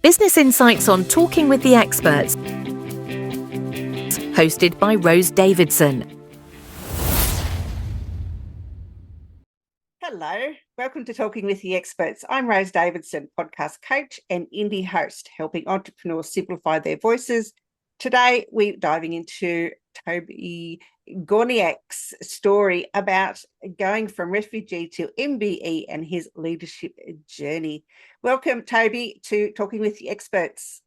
Business Insights on Talking with the Experts, hosted by Rose Davidson. Hello, welcome to Talking with the Experts. I'm Rose Davidson, podcast coach and indie host, helping entrepreneurs simplify their voices. Today, we're diving into Toby Gorniak's story about going from refugee to MBE and his leadership journey. Welcome, Toby, to Talking with the Experts.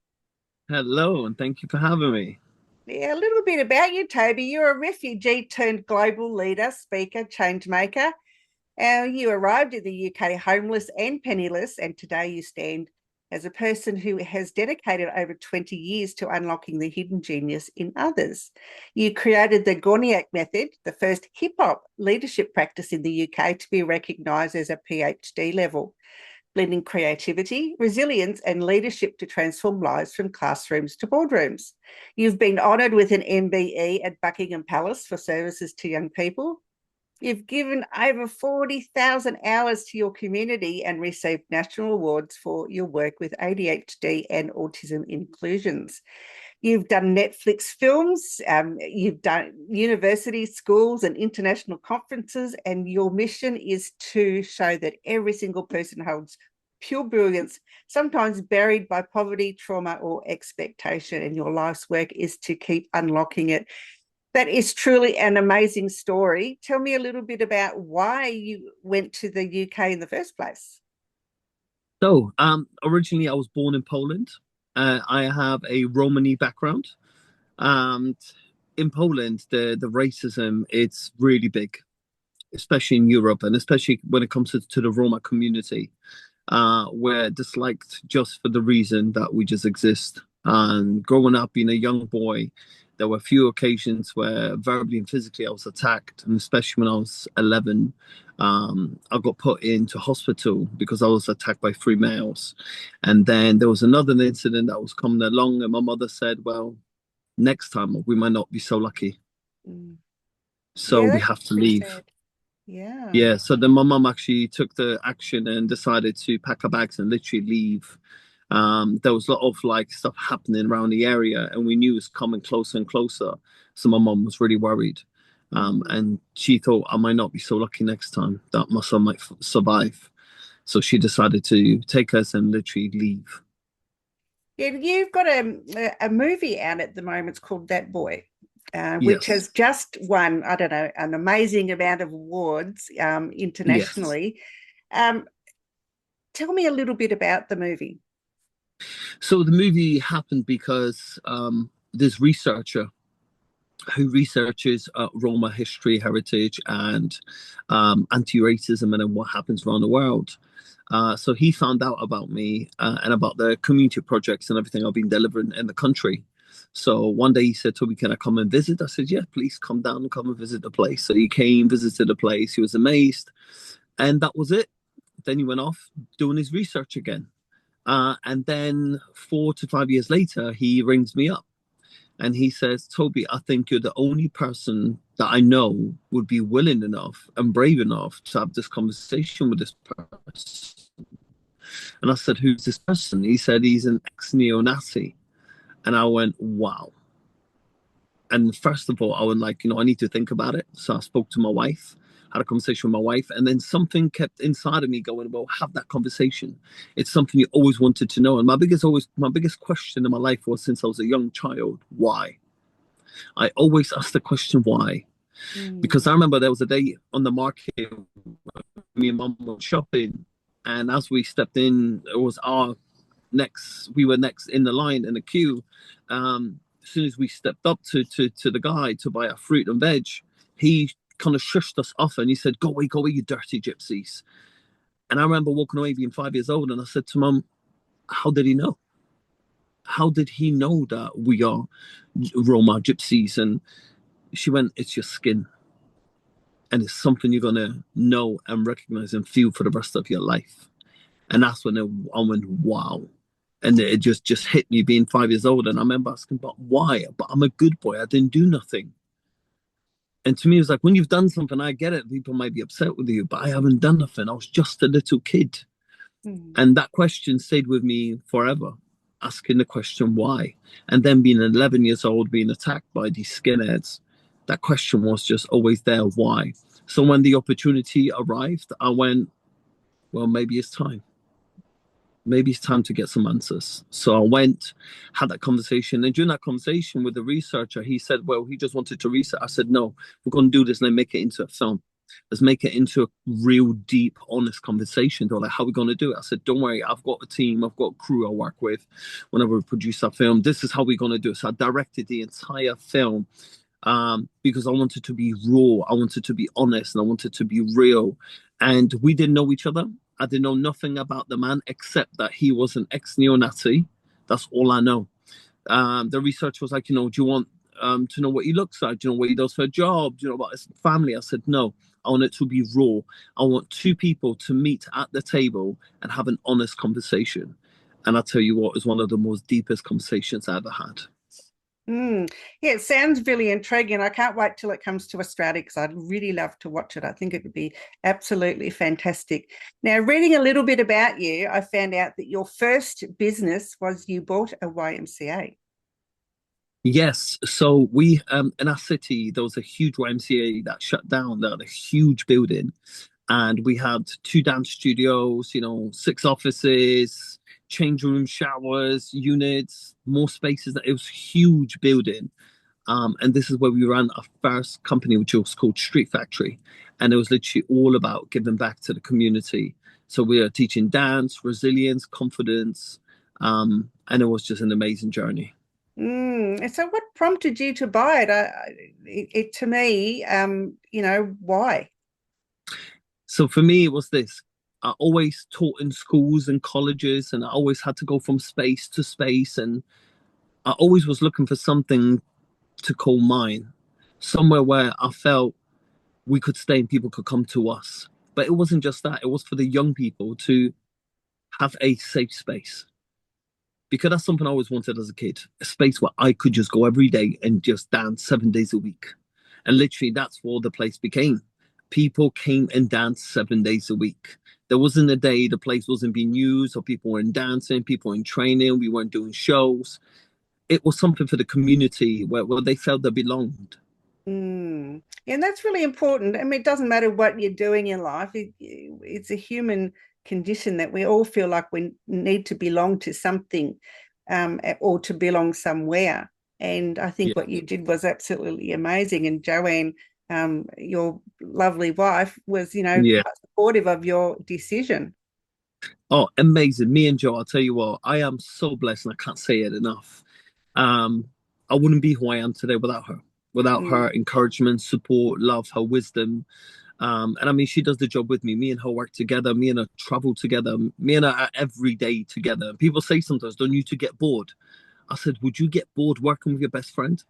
Hello, and thank you for having me. Yeah, a little bit about you, Toby. You're a refugee turned global leader, speaker, change maker. You arrived in the UK homeless and penniless, and today you stand as a person who has dedicated over 20 years to unlocking the hidden genius in others. You created the Gorniak Method, the first hip-hop leadership practice in the UK to be recognised as a PhD level, blending creativity, resilience and leadership to transform lives from classrooms to boardrooms. You've been honoured with an MBE at Buckingham Palace for services to young people. You've given over 40,000 hours to your community and received national awards for your work with ADHD and autism inclusions. You've done Netflix films, you've done university, schools and international conferences, and your mission is to show that every single person holds pure brilliance, sometimes buried by poverty, trauma or expectation, and your life's work is to keep unlocking it. That is truly an amazing story. Tell me a little bit about why you went to the UK in the first place. So, originally I was born in Poland. I have a Romani background. And in Poland, the racism, it's really big, especially in Europe, and especially when it comes to the Roma community. We're disliked just for the reason that we just exist. And growing up being a young boy, there were a few occasions where verbally and physically I was attacked, and especially when I was 11, I got put into hospital because I was attacked by 3 males. And then there was another incident that was coming along, and my mother said, well, next time we might not be so lucky. So we have to leave. Sad. Yeah. Yeah, so then my mum actually took the action and decided to pack her bags and literally leave. There was a lot of stuff happening around the area, and we knew it was coming closer and closer. So my mum was really worried. And she thought I might not be so lucky next time, that my son might survive. So she decided to take us and literally leave. Yeah, you've got a movie out at the moment. It's called That Boy, which has just won, I don't know, an amazing amount of awards internationally. Yes. Tell me a little bit about the movie. So the movie happened because this researcher who researches Roma history, heritage, and anti-racism and what happens around the world. So he found out about me and about the community projects and everything I've been delivering in the country. So one day he said, Toby, can I come and visit? I said, yeah, please come down and come and visit the place. So he came, visited the place. He was amazed. And that was it. Then he went off doing his research again. And then 4 to 5 years later, he rings me up and he says, Toby, I think you're the only person that I know would be willing enough and brave enough to have this conversation with this person. And I said, who's this person? He said, he's an ex-neo-Nazi. And I went, wow. And first of all, I was like, I need to think about it. So I spoke to my wife, had a conversation with my wife, and then something kept inside of me going, well, have that conversation. It's something you always wanted to know. And my biggest question in my life was, since I was a young child, why? I always asked the question, why? Because I remember there was a day on the market, me and mum were shopping, and as we stepped in, it was we were next in the line in the queue. As soon as we stepped up to the guy to buy our fruit and veg, he kind of shushed us off and he said, go away, you dirty gypsies. And I remember walking away being 5 years old, and I said to Mum, how did he know? How did he know that we are Roma gypsies? And she went, it's your skin. And it's something you're going to know and recognize and feel for the rest of your life. And that's when I went, wow. And it just hit me being 5 years old. And I remember asking, but why? But I'm a good boy. I didn't do nothing. And to me, it was like, when you've done something, I get it. People might be upset with you, but I haven't done nothing. I was just a little kid. And that question stayed with me forever. asking the question why. And then being 11 years old, being attacked by these skinheads, that question was just always there, why? So when the opportunity arrived, I went, well, maybe it's time. Maybe it's time to get some answers. So I went, had that conversation. And during that conversation with the researcher, he said, well, he just wanted to research. I said, no, we're going to do this and then make it into a film. Let's make it into a real deep, honest conversation. They're like, how are we going to do it? I said, don't worry, I've got a team, I've got a crew I work with whenever we produce our film. This is how we're going to do it. So I directed the entire film because I wanted to be raw, I wanted to be honest, and I wanted to be real. And we didn't know each other. I didn't know nothing about the man except that he was an ex-neo-Nazi. That's all I know. The research was like, do you want to know what he looks like? Do you know what he does for a job? Do you know about his family? I said, no, I want it to be raw. I want two people to meet at the table and have an honest conversation. And I tell you what, it was one of the most deepest conversations I ever had. Yeah, it sounds really intriguing. I can't wait till it comes to Australia because I'd really love to watch it. I think it would be absolutely fantastic. Now, reading a little bit about you, I found out that your first business was you bought a YMCA. Yes, so we in our city there was a huge YMCA that shut down. They had a huge building, and we had 2 dance studios, 6 offices, change rooms, showers, units, more spaces. It was a huge building. And this is where we ran our first company, which was called Street Factory. And it was literally all about giving back to the community. So we are teaching dance, resilience, confidence. And it was just an amazing journey. So what prompted you to buy it? To me, why? So for me, it was this. I always taught in schools and colleges, and I always had to go from space to space. And I always was looking for something to call mine, somewhere where I felt we could stay and people could come to us. But it wasn't just that, it was for the young people to have a safe space. Because that's something I always wanted as a kid, a space where I could just go every day and just dance 7 days a week. And literally, that's what the place became. People came and danced 7 days a week. There wasn't a day the place wasn't being used, or people weren't dancing, people weren't training, we weren't doing shows. It was something for the community where they felt they belonged. Yeah, and that's really important. I mean, it doesn't matter what you're doing in life. It's a human condition that we all feel like we need to belong to something or to belong somewhere. And I think what you did was absolutely amazing. And Joanne, your lovely wife, was, supportive of your decision. Oh, amazing. Me and Joe, I'll tell you what, I am so blessed and I can't say it enough. I wouldn't be who I am today without her. Without her encouragement, support, love, her wisdom. And I mean, she does the job with me. Me and her work together. Me and her travel together. Me and her are every day together. People say sometimes, don't you two get bored? I said, would you get bored working with your best friend?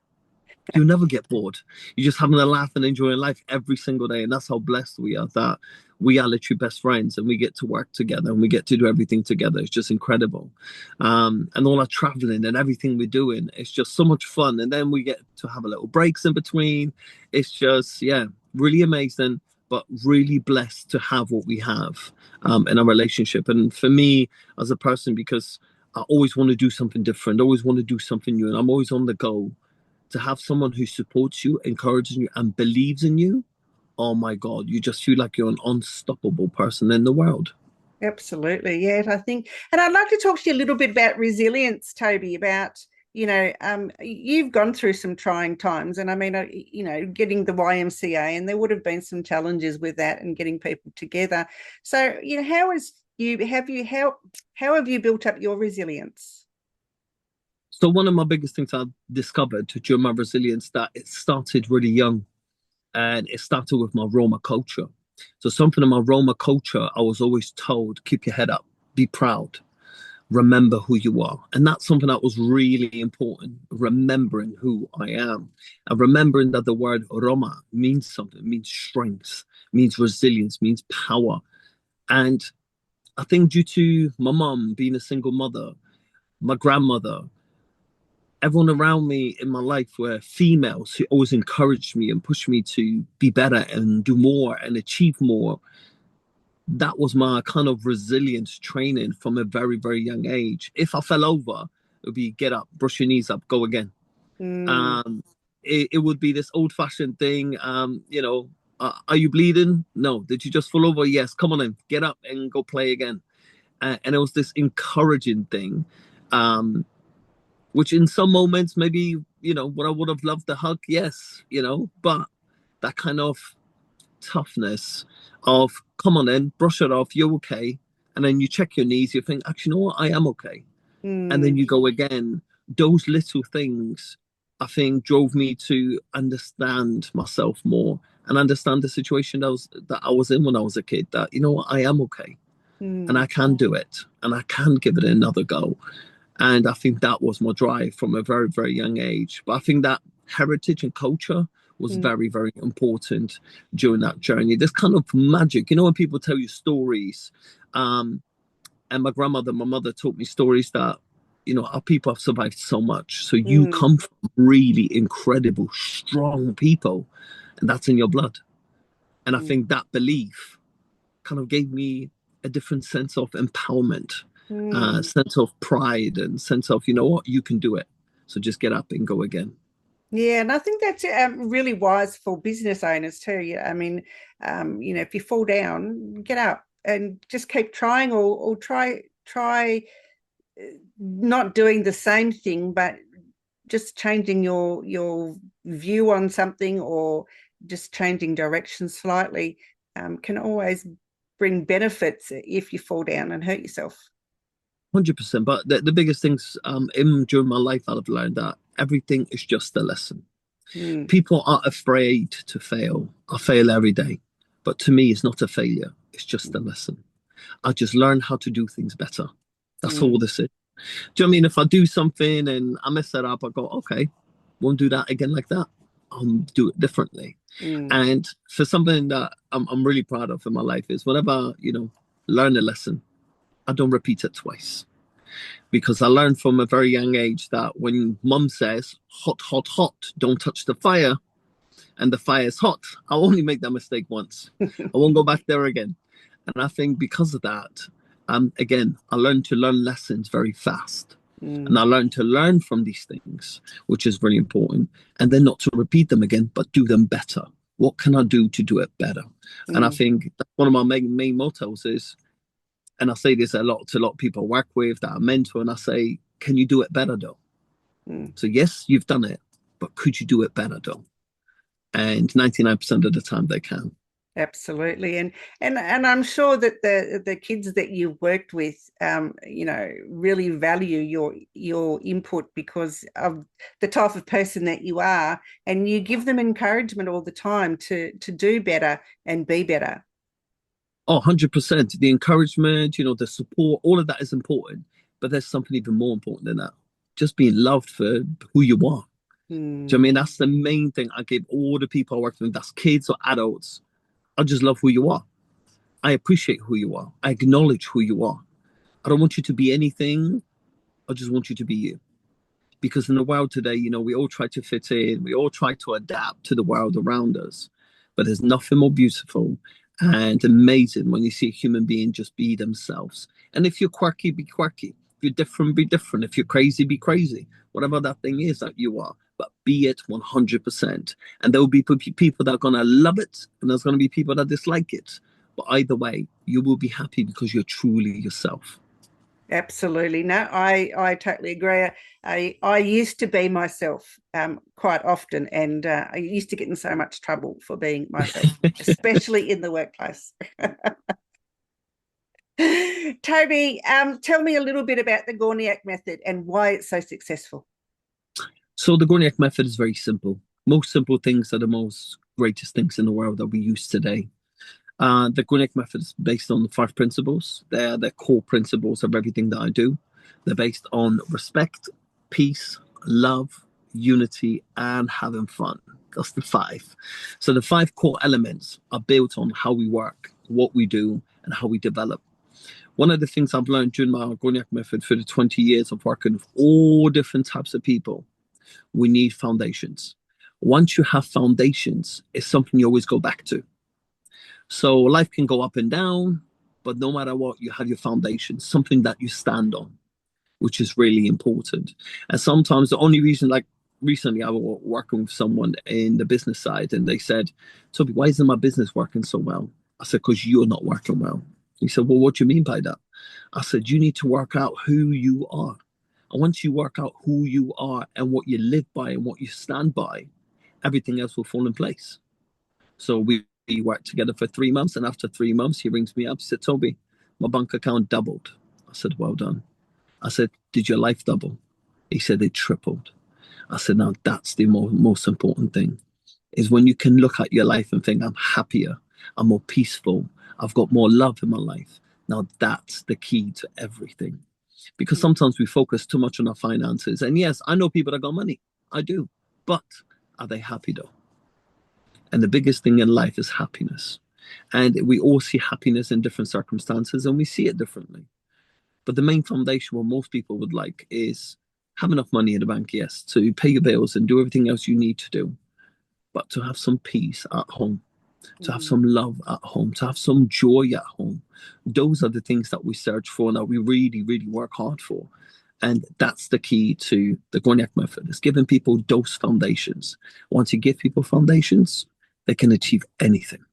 You'll never get bored. You're just having a laugh and enjoying life every single day. And that's how blessed we are, that we are literally best friends and we get to work together and we get to do everything together. It's just incredible. And all our traveling and everything we're doing, it's just so much fun. And then we get to have a little breaks in between. It's just, really amazing, but really blessed to have what we have in our relationship. And for me as a person, because I always want to do something different, always want to do something new, and I'm always on the go, to have someone who supports you, encourages you, and believes in you, oh my God, you just feel like you're an unstoppable person in the world. Absolutely. Yeah, I think, and I'd like to talk to you a little bit about resilience, Toby, about, you've gone through some trying times, and I mean, getting the YMCA, and there would have been some challenges with that and getting people together. So, how have you built up your resilience? So one of my biggest things I discovered during my resilience, that it started really young, and it started with my Roma culture. So something in my Roma culture, I was always told, keep your head up, be proud, remember who you are. And that's something that was really important, remembering who I am, and remembering that the word Roma means something, means strength, means resilience, means power. And I think due to my mum being a single mother, my grandmother, everyone around me in my life were females who always encouraged me and pushed me to be better and do more and achieve more. That was my kind of resilience training from a very, very young age. If I fell over, would be get up, brush your knees up, go again. Mm. It would be this old-fashioned thing. Are you bleeding? No. Did you just fall over? Yes. Come on in, get up and go play again. And it was this encouraging thing, which in some moments maybe what I would have loved to hug, yes, but that kind of toughness of come on in, brush it off, you're okay, and then you check your knees, you think, actually, you know what, I am okay, and then Mm. you go again. Those little things, I think, drove me to understand myself more and understand the situation that I was in when I was a kid. That I am okay, and Mm. I can do it, and I can give it another go. And I think that was my drive from a very, very young age. But I think that heritage and culture was Mm. very, very important during that journey. This kind of magic, when people tell you stories, and my grandmother, my mother taught me stories that, our people have survived so much. So you Mm. come from really incredible, strong people, and that's in your blood. And I Mm. think that belief kind of gave me a different sense of empowerment, Mm. sense of pride, and sense of, you know what, you can do it. So just get up and go again. Yeah, and I think that's really wise for business owners too. Yeah, I mean, if you fall down, get up and just keep trying, or try not doing the same thing, but just changing your view on something, or just changing direction slightly, can always bring benefits if you fall down and hurt yourself. 100%. But the biggest things during my life, I've learned that everything is just a lesson. Mm. People are afraid to fail. I fail every day. But to me, it's not a failure. It's just a lesson. I just learn how to do things better. That's all Mm. this is. Do you know what I mean? If I do something and I mess that up, I go, okay, won't do that again like that. I'll do it differently. Mm. And for something that I'm really proud of in my life is whenever, learn a lesson, I don't repeat it twice. Because I learned from a very young age that when mum says, hot, hot, hot, don't touch the fire, and the fire is hot, I'll only make that mistake once. I won't go back there again. And I think because of that, again, I learned to learn lessons very fast. Mm. And I learned to learn from these things, which is very important. And then not to repeat them again, but do them better. What can I do to do it better? And I Mm. think that's one of my main mottos is, and I say this a lot to a lot of people I work with that I mentor, and I say, can you do it better though? Mm. So yes, you've done it, but could you do it better though? And 99% of the time they can. Absolutely, and I'm sure that the kids that you've worked with, really value your input because of the type of person that you are, and you give them encouragement all the time to do better and be better. Oh, 100%. The encouragement, the support, all of that is important. But there's something even more important than that. Just being loved for who you are. Do you know what I Mm. mean? That's the main thing I give all the people I work with, that's kids or adults. I just love who you are. I appreciate who you are. I acknowledge who you are. I don't want you to be anything. I just want you to be you. Because in the world today, we all try to fit in, we all try to adapt to the world around us. But there's nothing more beautiful and amazing when you see a human being just be themselves. And if you're quirky, be quirky. If you're different, be different. If you're crazy, be crazy. Whatever that thing is that you are, but be it 100%. And there will be people that are going to love it, and there's going to be people that dislike it. But either way, you will be happy because you're truly yourself. Absolutely. No, I totally agree. I used to be myself quite often, and I used to get in so much trouble for being myself, especially in the workplace. Toby, tell me a little bit about the Gorniak method and why it's so successful. So the Gorniak method is very simple. Most simple things are the most greatest things in the world that we use today. The Gorniak method is based on 5 principles. They're the core principles of everything that I do. They're based on respect, peace, love, unity, and having fun. That's the 5. So the 5 core elements are built on how we work, what we do, and how we develop. One of the things I've learned during my Gorniak method for the 20 years of working with all different types of people, we need foundations. Once you have foundations, it's something you always go back to. So life can go up and down, but no matter what, you have your foundation, something that you stand on. which is really important. And sometimes the only reason, like recently, I was working with someone in the business side, and they said, Toby, why isn't my business working so well? I said, because you're not working well. He said, well, what do you mean by that? I said, you need to work out who you are. And once you work out who you are and what you live by and what you stand by, everything else will fall in place. So we worked together for 3 months. And after 3 months, he rings me up. He said, Toby, my bank account doubled. I said, well done. I said, did your life double? He said, it tripled. I said, now that's the most important thing, is when you can look at your life and think, I'm happier, I'm more peaceful, I've got more love in my life. Now that's the key to everything. Because sometimes we focus too much on our finances. And yes, I know people that got money. I do. But are they happy though? And the biggest thing in life is happiness. And we all see happiness in different circumstances and we see it differently. But the main foundation, what most people would like, is have enough money in the bank, yes, to pay your bills and do everything else you need to do, but to have some peace at home, to have some love at home, to have some joy at home. Those are the things that we search for and that we really, really work hard for. And that's the key to the Gorniak Method, is giving people those foundations. Once you give people foundations, they can achieve anything.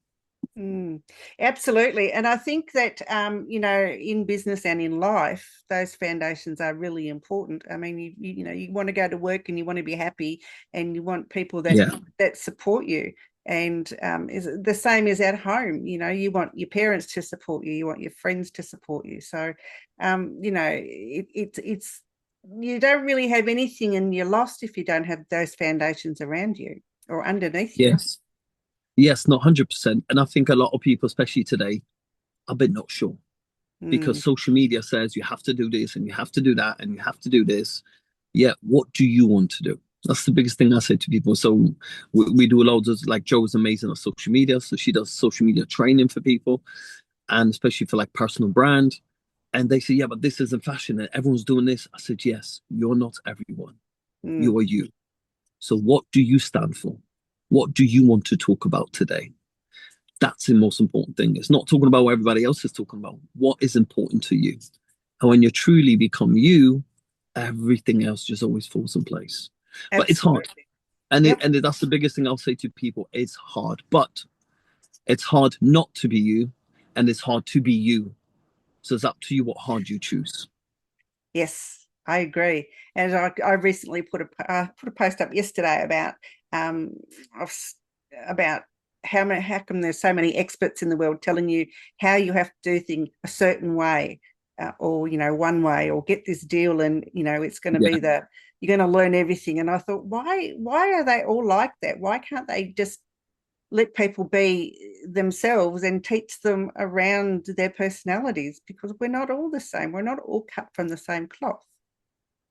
Absolutely. And I think that, in business and in life, those foundations are really important. I mean, you want to go to work and you want to be happy and you want people that support you. And is the same as at home. You want your parents to support you. You want your friends to support you. So, it's you don't really have anything and you're lost if you don't have those foundations around you or underneath you. Yes, not 100%. And I think a lot of people, especially today, are a bit not sure because social media says you have to do this and you have to do that and you have to do this. Yeah, what do you want to do? That's the biggest thing I say to people. So we do a lot of, like, Jo is amazing on social media. So she does social media training for people, and especially for like personal brand. And they say, yeah, but this isn't fashion and everyone's doing this. I said, yes, you're not everyone. You are you. So what do you stand for? What do you want to talk about today? That's the most important thing. It's not talking about what everybody else is talking about. What is important to you? And when you truly become you, everything else just always falls in place. Absolutely. But it's hard. And that's the biggest thing I'll say to people. It's hard. But it's hard not to be you. And it's hard to be you. So it's up to you what hard you choose. Yes, I agree. And I recently put a post up yesterday about how come there's so many experts in the world telling you how you have to do things a certain way, or one way, or get this deal and it's going to be you're going to learn everything. And I thought, why are they all like that? Why can't they just let people be themselves and teach them around their personalities? Because we're not all the same. We're not all cut from the same cloth.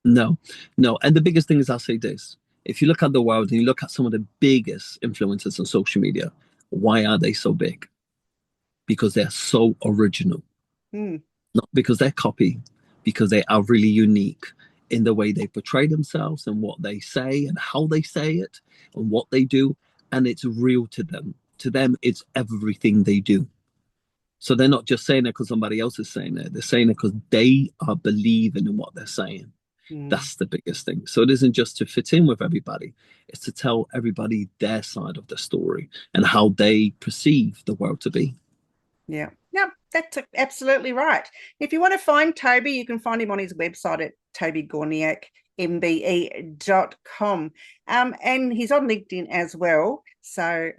No. And the biggest thing is, I'll say this. If you look at the world and you look at some of the biggest influencers on social media, why are they so big? Because they're so original. Not because they're copy, because they are really unique in the way they portray themselves and what they say and how they say it and what they do. And it's real to them. To them, it's everything they do. So they're not just saying it because somebody else is saying it. They're saying it because they are believing in what they're saying. That's the biggest thing. So it isn't just to fit in with everybody. It's to tell everybody their side of the story and how they perceive the world to be. Yeah. No, that's absolutely right. If you want to find Toby, you can find him on his website at Toby Gorniak MBE.com. And he's on LinkedIn as well. So,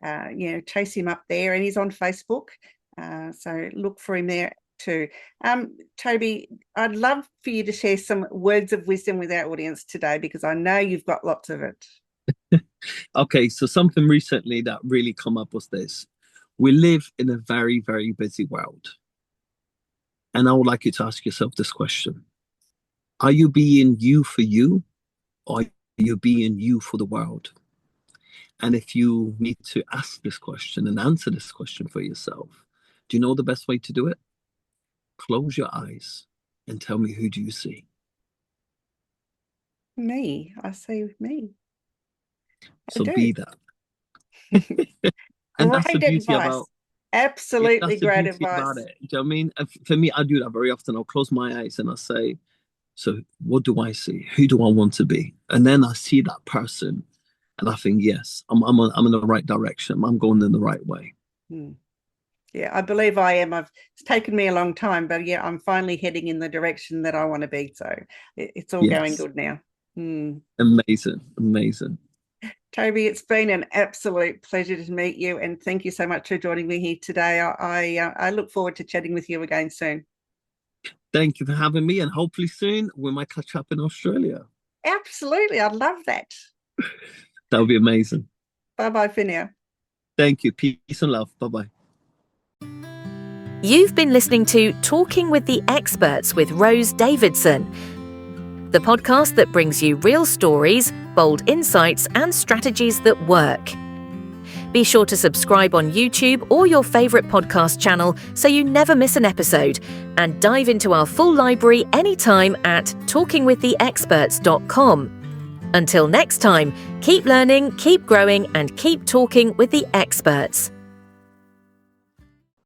chase him up there, and he's on Facebook. So look for him there too. Toby, I'd love for you to share some words of wisdom with our audience today, because I know you've got lots of it. Okay, so something recently that really come up was this. We live in a very, very busy world. And I would like you to ask yourself this question. Are you being you for you, or are you being you for the world? And if you need to ask this question and answer this question for yourself, do you know the best way to do it? Close your eyes and tell me, who do you see? Me. I see me. So be that. And that's the Great beauty advice. about Absolutely that's the great beauty advice. about it. Do you know what I mean? For me, I do that very often. I'll close my eyes and I'll say, So what do I see? Who do I want to be? And then I see that person and I think, yes, I'm in the right direction. I'm going in the right way. Yeah, I believe I am. It's taken me a long time, but yeah, I'm finally heading in the direction that I want to be. So it's all going good now. Amazing. Toby, it's been an absolute pleasure to meet you, and thank you so much for joining me here today. I look forward to chatting with you again soon. Thank you for having me, and hopefully soon we might catch up in Australia. Absolutely, I'd love that. That would be amazing. Bye-bye for now. Thank you. Peace and love. Bye-bye. You've been listening to Talking with the Experts with Rose Davidson, the podcast that brings you real stories, bold insights, and strategies that work. Be sure to subscribe on YouTube or your favourite podcast channel so you never miss an episode, and dive into our full library anytime at talkingwiththeexperts.com. Until next time, keep learning, keep growing, and keep talking with the experts.